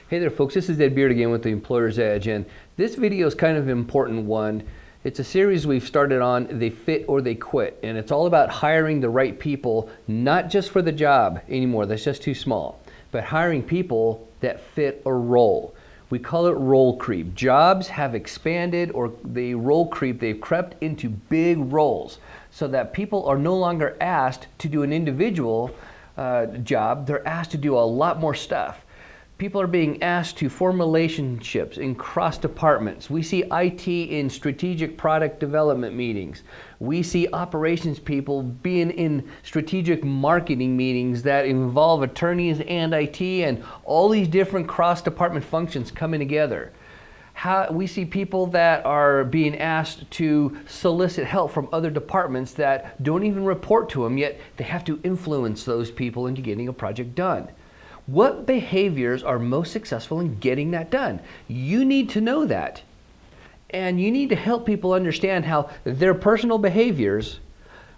Hey there folks, this is Ed Beard again with the Employer's Edge, and this video is kind of an important one. It's a series we've started on, They Fit or They Quit, and it's all about hiring the right people, not just for the job anymore, that's just too small, but hiring people that fit a role. We call it role creep. Jobs have expanded, or they role creep, they've crept into big roles so that people are no longer asked to do an individual job, they're asked to do a lot more stuff. People are being asked to form relationships in cross departments. We see IT in strategic product development meetings. We see operations people being in strategic marketing meetings that involve attorneys and IT and all these different cross department functions coming together. We see people that are being asked to solicit help from other departments that don't even report to them, yet they have to influence those people into getting a project done. What behaviors are most successful in getting that done? You need to know that. And you need to help people understand how their personal behaviors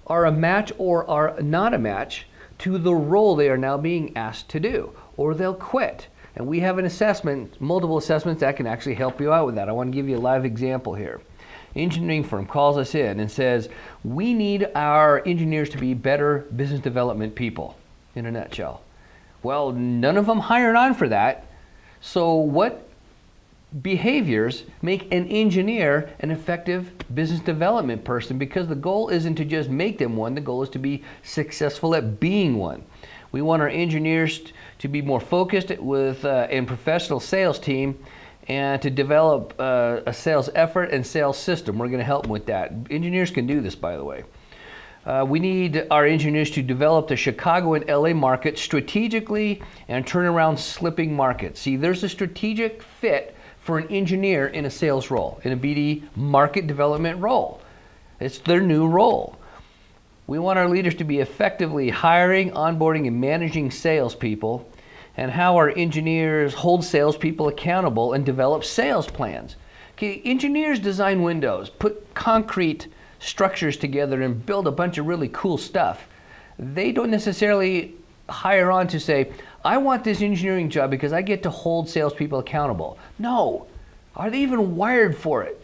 are a match or are not a match to the role they are now being asked to do, or they'll quit. And we have an assessment, multiple assessments that can actually help you out with that. I want to give you a live example here. Engineering firm calls us in and says, we need our engineers to be better business development people, in a nutshell. Well, none of them hired on for that. So what behaviors make an engineer an effective business development person? Because the goal isn't to just make them one, the goal is to be successful at being one. We want our engineers to be more focused with a professional sales team and to develop a sales effort and sales system. We're going to help them with that. Engineers can do this, by the way. We need our engineers to develop the Chicago and LA market strategically and turn around slipping markets. See, there's a strategic fit for an engineer in a sales role, in a BD market development role. It's their new role. We want our leaders to be effectively hiring, onboarding, and managing salespeople, and how our engineers hold salespeople accountable and develop sales plans. Okay, engineers design windows, put concrete structures together and build a bunch of really cool stuff. They don't necessarily hire on to say, I want this engineering job because I get to hold salespeople accountable. No. Are they even wired for it?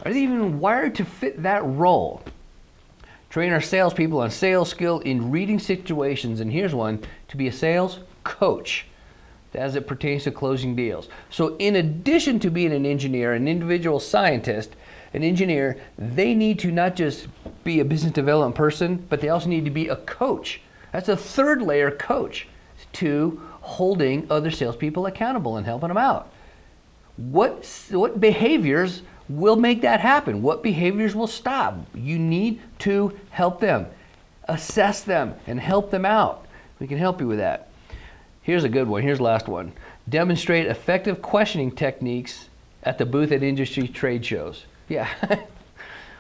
Are they even wired to fit that role? Train our salespeople on sales skill in reading situations, and here's one, to be a sales coach as it pertains to closing deals. So in addition to being an engineer, an individual scientist, an engineer, they need to not just be a business development person, but they also need to be a coach. That's a third layer coach to holding other salespeople accountable and helping them out. What behaviors will make that happen? What behaviors will stop? You need to help them, assess them, and help them out. We can help you with that. Here's a good one. Here's the last one. Demonstrate effective questioning techniques at the booth at industry trade shows. Yeah.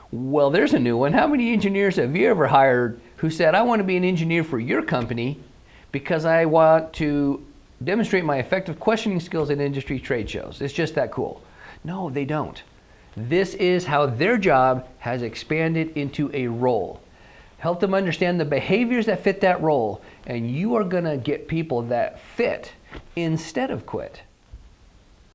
Well, there's a new one. How many engineers have you ever hired who said, I want to be an engineer for your company because I want to demonstrate my effective questioning skills at industry trade shows? It's just that cool. No, they don't. This is how their job has expanded into a role. Help them understand the behaviors that fit that role, and you are going to get people that fit instead of quit.